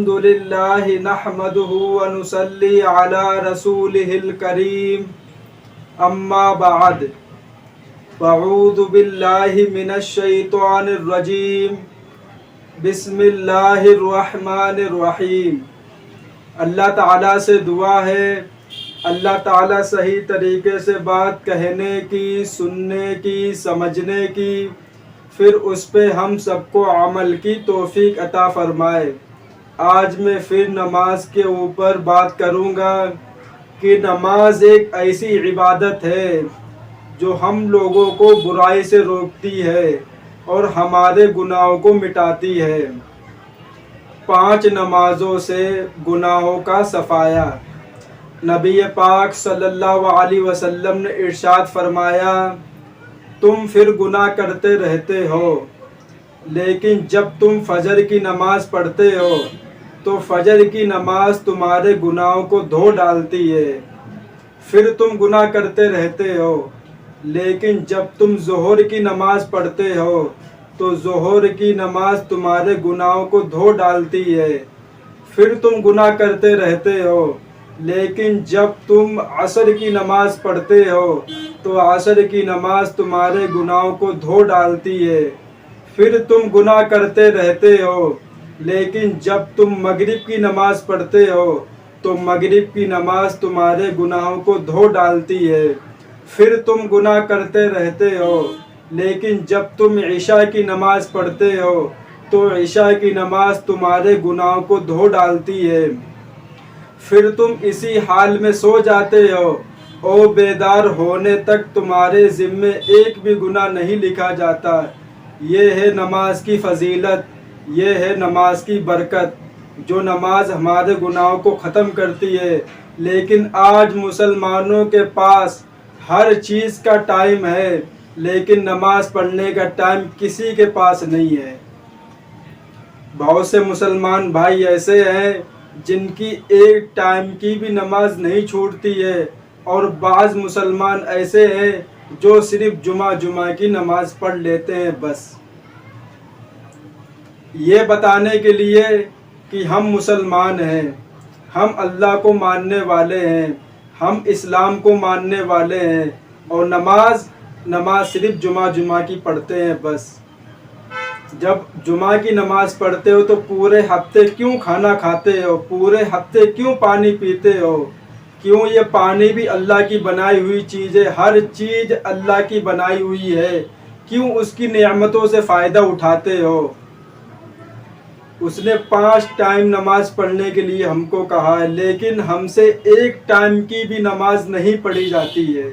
الحمد للہ نحمده ونصلی علی رسولہ الکریم اما بعد فاعوذ باللہ من الشیطان الرجیم بسم اللہ الرحمن الرحیم۔ اللہ تعالیٰ سے دعا ہے اللہ تعالیٰ صحیح طریقے سے بات کہنے کی، سننے کی، سمجھنے کی، پھر اس پہ ہم سب کو عمل کی توفیق عطا فرمائے۔ آج میں پھر نماز کے اوپر بات کروں گا کہ نماز ایک ایسی عبادت ہے جو ہم لوگوں کو برائی سے روکتی ہے اور ہمارے گناہوں کو مٹاتی ہے۔ 5 نمازوں سے گناہوں کا صفایا۔ نبی پاک صلی اللہ علیہ وسلم نے ارشاد فرمایا، تم پھر گناہ کرتے رہتے ہو، لیکن جب تم فجر کی نماز پڑھتے ہو تو فجر کی نماز تمہارے گناہوں کو دھو ڈالتی ہے۔ پھر تم گناہ کرتے رہتے ہو، لیکن جب تم ظہر کی نماز پڑھتے ہو تو ظہر کی نماز تمہارے گناہوں کو دھو ڈالتی ہے۔ پھر تم گناہ کرتے رہتے ہو، لیکن جب تم عصر کی نماز پڑھتے ہو تو عصر کی نماز تمہارے گناہوں کو دھو ڈالتی ہے۔ پھر تم گناہ کرتے رہتے ہو، لیکن جب تم مغرب کی نماز پڑھتے ہو تو مغرب کی نماز تمہارے گناہوں کو دھو ڈالتی ہے۔ پھر تم گناہ کرتے رہتے ہو، لیکن جب تم عشاء کی نماز پڑھتے ہو تو عشاء کی نماز تمہارے گناہوں کو دھو ڈالتی ہے۔ پھر تم اسی حال میں سو جاتے ہو اور بیدار ہونے تک تمہارے ذمے ایک بھی گناہ نہیں لکھا جاتا۔ یہ ہے نماز کی فضیلت، یہ ہے نماز کی برکت، جو نماز ہمارے گناہوں کو ختم کرتی ہے۔ لیکن آج مسلمانوں کے پاس ہر چیز کا ٹائم ہے، لیکن نماز پڑھنے کا ٹائم کسی کے پاس نہیں ہے۔ بہت سے مسلمان بھائی ایسے ہیں جن کی ایک ٹائم کی بھی نماز نہیں چھوٹتی ہے، اور بعض مسلمان ایسے ہیں جو صرف جمعہ کی نماز پڑھ لیتے ہیں بس، یہ بتانے کے لیے کہ ہم مسلمان ہیں، ہم اللہ کو ماننے والے ہیں، ہم اسلام کو ماننے والے ہیں، اور نماز صرف جمعہ کی پڑھتے ہیں بس۔ جب جمعہ کی نماز پڑھتے ہو تو پورے ہفتے کیوں کھانا کھاتے ہو، پورے ہفتے کیوں پانی پیتے ہو؟ کیوں یہ پانی بھی اللہ کی بنائی ہوئی چیز ہے، ہر چیز اللہ کی بنائی ہوئی ہے، کیوں اس کی نعمتوں سے فائدہ اٹھاتے ہو؟ اس نے 5 ٹائم نماز پڑھنے کے لیے ہم کو کہا ہے، لیکن ہم سے ایک ٹائم کی بھی نماز نہیں پڑھی جاتی ہے۔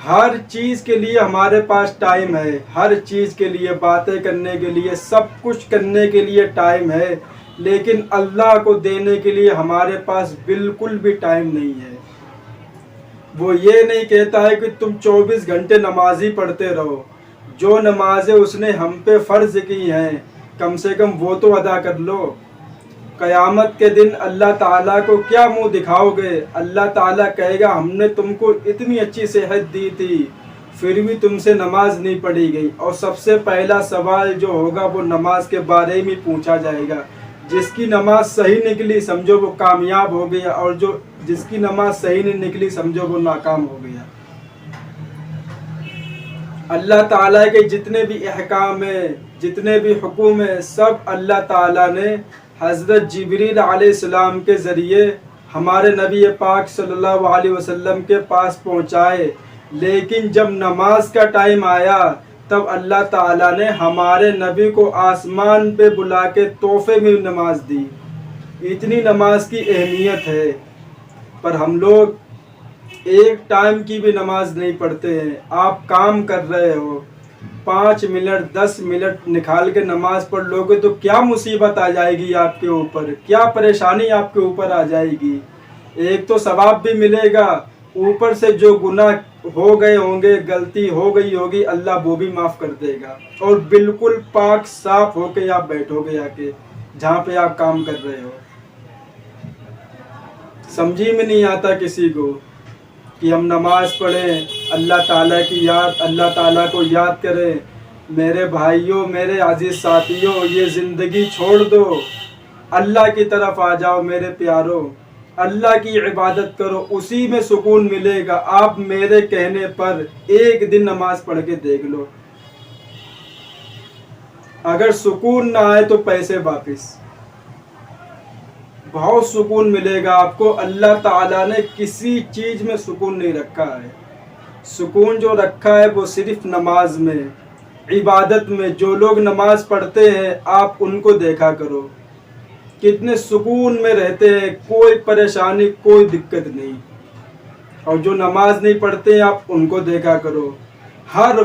ہر چیز کے لیے ہمارے پاس ٹائم ہے، ہر چیز کے لیے باتیں کرنے کے لیے، سب کچھ کرنے کے لیے ٹائم ہے، لیکن اللہ کو دینے کے لیے ہمارے پاس بالکل بھی ٹائم نہیں ہے۔ وہ یہ نہیں کہتا ہے کہ تم 24 گھنٹے نماز ہی پڑھتے رہو، جو نمازیں اس نے ہم پہ فرض کی ہیں کم سے کم وہ تو ادا کر لو۔ قیامت کے دن اللہ تعالیٰ کو کیا منہ دکھاؤ گے؟ اللہ تعالیٰ کہے گا ہم نے تم کو اتنی اچھی صحت دی تھی، پھر بھی تم سے نماز نہیں پڑھی گئی، اور سب سے پہلا سوال جو ہوگا وہ نماز کے بارے میں پوچھا جائے گا۔ جس کی نماز صحیح نکلی سمجھو وہ کامیاب ہو گیا، اور جس کی نماز صحیح نہیں نکلی سمجھو وہ ناکام ہو گیا۔ اللہ تعالیٰ کے جتنے بھی احکام ہیں، جتنے بھی حکم ہیں، سب اللہ تعالیٰ نے حضرت جبریل علیہ السلام کے ذریعے ہمارے نبی پاک صلی اللہ علیہ وسلم کے پاس پہنچائے، لیکن جب نماز کا ٹائم آیا تب اللہ تعالیٰ نے ہمارے نبی کو آسمان پہ بلا کے تحفے میں نماز دی۔ اتنی نماز کی اہمیت ہے، پر ہم لوگ ایک ٹائم کی بھی نماز نہیں پڑھتے ہیں۔ آپ کام کر رہے ہو، 5 منٹ 10 منٹ نکال کے نماز پڑھ لو گے تو کیا مصیبت آ جائے گی آپ کے اوپر، کیا پریشانی آپ کے اوپر آ جائے گی؟ ایک تو ثواب بھی ملے گا، اوپر سے جو گناہ ہو گئے ہوں گے، غلطی ہو گئی ہوگی، اللہ وہ بھی معاف کر دے گا، اور بالکل پاک صاف ہو کے آپ بیٹھو گے آ کے جہاں پہ آپ کام کر رہے ہو۔ سمجھی میں نہیں آتا کسی کو کہ ہم نماز پڑھیں، اللہ تعالیٰ کی یاد، اللہ تعالیٰ کو یاد کریں۔ میرے بھائیوں، میرے عزیز ساتھیوں، یہ زندگی چھوڑ دو، اللہ کی طرف آ جاؤ میرے پیارو، اللہ کی عبادت کرو، اسی میں سکون ملے گا۔ آپ میرے کہنے پر ایک دن نماز پڑھ کے دیکھ لو، اگر سکون نہ آئے تو پیسے واپس۔ بہت سکون ملے گا آپ کو۔ اللہ تعالیٰ نے کسی چیز میں سکون نہیں رکھا ہے، سکون جو رکھا ہے وہ صرف نماز میں، عبادت میں۔ جو لوگ نماز پڑھتے ہیں آپ ان کو دیکھا کرو، کتنے سکون میں رہتے ہیں، کوئی پریشانی کوئی دقت نہیں۔ اور جو نماز نہیں پڑھتے ہیں آپ ان کو دیکھا کرو، ہر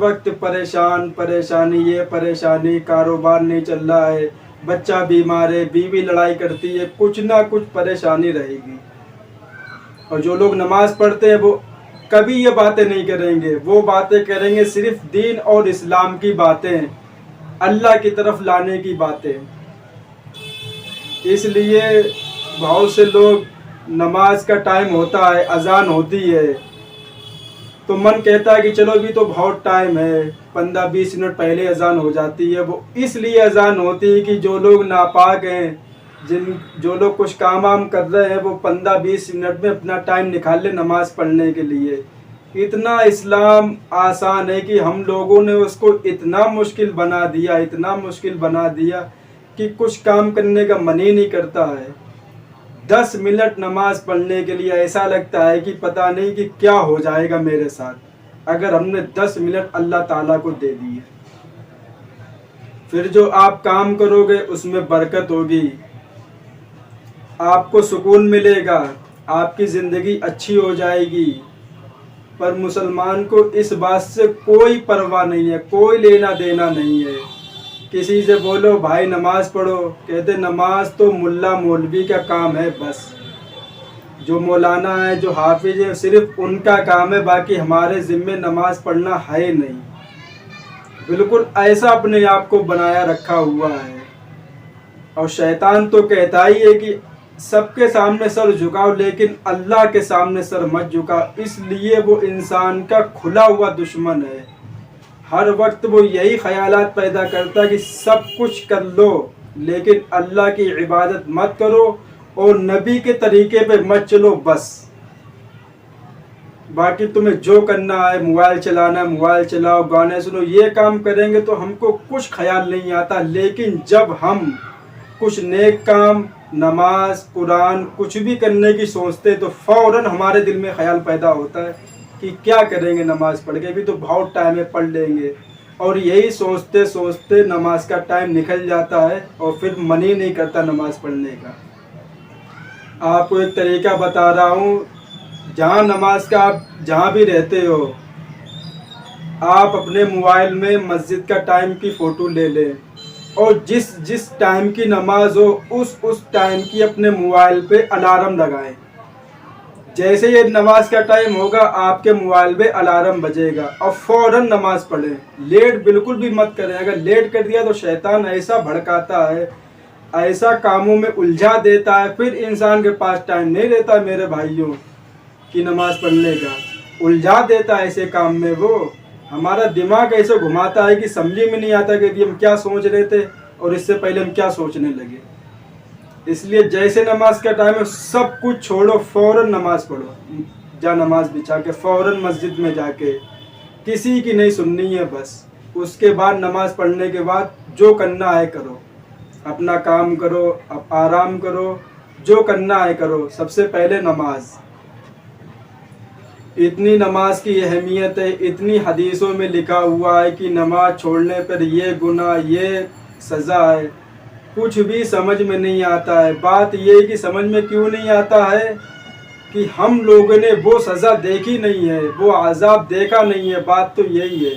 وقت پریشان، پریشانی، یہ پریشانی، کاروبار نہیں چل رہا ہے، بچہ بیمار ہے، بیوی لڑائی کرتی ہے، کچھ نہ کچھ پریشانی رہے گی۔ اور جو لوگ نماز پڑھتے ہیں وہ کبھی یہ باتیں نہیں کریں گے، وہ باتیں کریں گے صرف دین اور اسلام کی باتیں، اللہ کی طرف لانے کی باتیں۔ اس لیے بہت سے لوگ نماز کا ٹائم ہوتا ہے، اذان ہوتی ہے تو من کہتا ہے کہ چلو ابھی تو بہت ٹائم ہے، 15-20 منٹ پہلے اذان ہو جاتی ہے۔ وہ اس لیے اذان ہوتی ہے کہ جو لوگ ناپاک ہیں، جو لوگ کچھ کام وام کر رہے ہیں، وہ 15-20 منٹ میں اپنا ٹائم نکال لے نماز پڑھنے کے لیے۔ اتنا اسلام آسان ہے کہ ہم لوگوں نے اس کو اتنا مشکل بنا دیا کہ کچھ کام کرنے کا من ہی نہیں کرتا ہے۔ 10 منٹ نماز پڑھنے کے لیے ایسا لگتا ہے کہ پتہ نہیں کہ کیا ہو جائے گا میرے ساتھ اگر ہم نے 10 منٹ اللہ تعالیٰ کو دے دیے۔ پھر جو آپ کام کرو گے اس میں برکت ہوگی، آپ کو سکون ملے گا، آپ کی زندگی اچھی ہو جائے گی۔ پر مسلمان کو اس بات سے کوئی پرواہ نہیں ہے، کوئی لینا دینا نہیں ہے۔ کسی سے بولو بھائی نماز پڑھو، کہتے نماز تو ملا مولوی کا کام ہے، بس جو مولانا ہے، جو حافظ ہے، صرف ان کا کام ہے، باقی ہمارے ذمے نماز پڑھنا ہے نہیں۔ بالکل ایسا اپنے آپ کو بنایا رکھا ہوا ہے۔ اور شیطان تو کہتا ہی ہے کہ سب کے سامنے سر جھکاؤ لیکن اللہ کے سامنے سر مت جھکاؤ، اس لیے وہ انسان کا کھلا ہوا دشمن ہے۔ ہر وقت وہ یہی خیالات پیدا کرتا ہے کہ سب کچھ کر لو لیکن اللہ کی عبادت مت کرو اور نبی کے طریقے پہ مت چلو، بس باقی تمہیں جو کرنا ہے، موبائل چلانا ہے موبائل چلاؤ، گانے سنو، یہ کام کریں گے تو ہم کو کچھ خیال نہیں آتا۔ لیکن جب ہم کچھ نیک کام، نماز، قرآن کچھ بھی کرنے کی سوچتے تو فوراً ہمارے دل میں خیال پیدا ہوتا ہے کہ کیا کریں گے نماز پڑھ کے، ابھی تو بہت ٹائم ہے پڑھ لیں گے۔ اور یہی سوچتے سوچتے نماز کا ٹائم نکل جاتا ہے اور پھر من ہی نہیں کرتا نماز پڑھنے کا۔ آپ کو ایک طریقہ بتا رہا ہوں، جہاں نماز کا آپ جہاں بھی رہتے ہو، آپ اپنے موبائل میں مسجد کا ٹائم کی فوٹو لے لیں اور جس ٹائم کی نماز ہو اس ٹائم کی اپنے موبائل پہ الارم لگائیں۔ جیسے یہ نماز کا ٹائم ہوگا آپ کے موبائل پہ الارم بجے گا اور فوراً نماز پڑھیں، لیٹ بالکل بھی مت کریں۔ اگر لیٹ کر دیا تو شیطان ایسا بھڑکاتا ہے، ایسا کاموں میں الجھا دیتا ہے، پھر انسان کے پاس ٹائم نہیں رہتا میرے بھائیوں کی نماز پڑھنے کا، الجھا دیتا ہے ایسے کام میں۔ وہ ہمارا دماغ ایسے گھماتا ہے کہ سمجھ میں نہیں آتا کہ ہم کیا سوچ رہے تھے اور اس سے پہلے ہم کیا سوچنے لگے۔ اس لیے جیسے نماز کا ٹائم ہے سب کچھ چھوڑو، فوراً نماز پڑھو، جا نماز بچھا کے فوراً مسجد میں جا کے، کسی کی نہیں سننی ہے بس۔ اس کے بعد نماز پڑھنے کے بعد جو کرنا ہے کرو، اپنا کام کرو، آرام کرو، جو کرنا ہے کرو، سب سے پہلے نماز۔ اتنی نماز کی اہمیت ہے، اتنی حدیثوں میں لکھا ہوا ہے کہ نماز چھوڑنے پر یہ گناہ، یہ سزا ہے، کچھ بھی سمجھ میں نہیں آتا ہے۔ بات یہ ہے کہ سمجھ میں کیوں نہیں آتا ہے کہ ہم لوگوں نے وہ سزا دیکھی نہیں ہے، وہ عذاب دیکھا نہیں ہے۔ بات تو یہی ہے،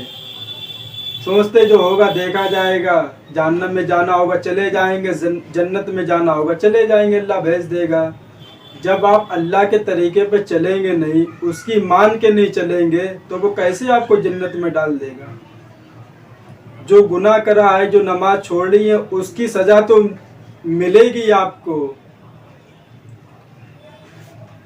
سوچتے جو ہوگا دیکھا جائے گا، جہنم میں جانا ہوگا چلے جائیں گے، جنت میں جانا ہوگا چلے جائیں گے، اللہ بھیج دے گا۔ جب آپ اللہ کے طریقے پہ چلیں گے نہیں، اس کی مان کے نہیں چلیں گے تو وہ کیسے آپ کو جنت میں ڈال دے گا؟ جو گناہ کرا ہے، جو نماز چھوڑی ہے، اس کی سزا تو ملے گی آپ کو۔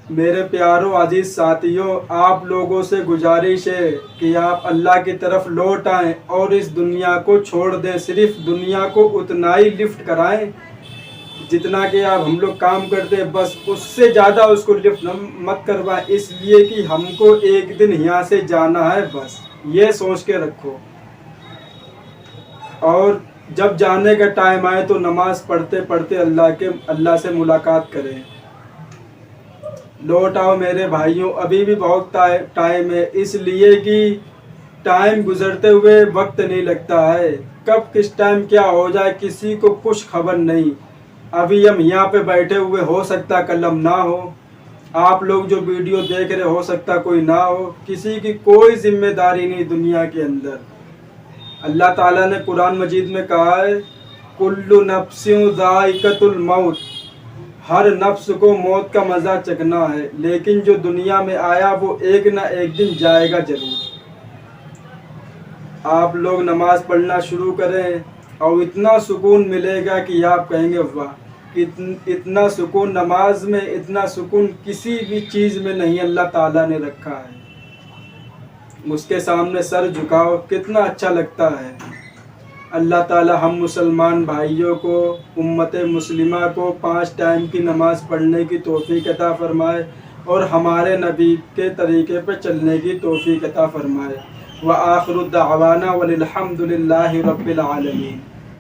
میرے پیارو عزیز ساتھیوں، آپ لوگوں سے گزارش ہے کہ آپ اللہ کی طرف لوٹ آئیں اور اس دنیا کو چھوڑ دیں، صرف دنیا کو اتنا ہی لفٹ کرائیں جتنا کہ آپ ہم لوگ کام کرتے ہیں بس اس سے زیادہ اس کو لفٹ مت کروائیں، اس لیے کہ ہم کو ایک دن یہاں سے جانا ہے، بس یہ سوچ کے رکھو۔ اور جب جانے کا ٹائم آئے تو نماز پڑھتے پڑھتے اللہ سے ملاقات کریں۔ لوٹ آؤ میرے بھائیوں، ابھی بھی بہت ٹائم ہے، اس لیے کہ ٹائم گزرتے ہوئے وقت نہیں لگتا ہے، کب کس ٹائم کیا ہو جائے کسی کو کچھ خبر نہیں۔ ابھی ہم یہاں پہ بیٹھے ہوئے، ہو سکتا کل ہم نہ ہو، آپ لوگ جو ویڈیو دیکھ رہے ہو سکتا کوئی نہ ہو، کسی کی کوئی ذمہ داری نہیں دنیا کے اندر۔ اللہ تعالیٰ نے قرآن مجید میں کہا ہے کل نفس ذائقۃ الموت، ہر نفس کو موت کا مزہ چکھنا ہے، لیکن جو دنیا میں آیا وہ ایک نہ ایک دن جائے گا ضرور۔ آپ لوگ نماز پڑھنا شروع کریں اور اتنا سکون ملے گا کہ آپ کہیں گے واہ، اتنا سکون نماز میں، اتنا سکون کسی بھی چیز میں نہیں اللہ تعالیٰ نے رکھا ہے۔ اس کے سامنے سر جھکاؤ، کتنا اچھا لگتا ہے۔ اللہ تعالیٰ ہم مسلمان بھائیوں کو، امت مسلمہ کو 5 ٹائم کی نماز پڑھنے کی توفیق عطا فرمائے اور ہمارے نبی کے طریقے پہ چلنے کی توفیق عطا فرمائے۔ وآخر دعوانا وللحمد للہ رب العالمین۔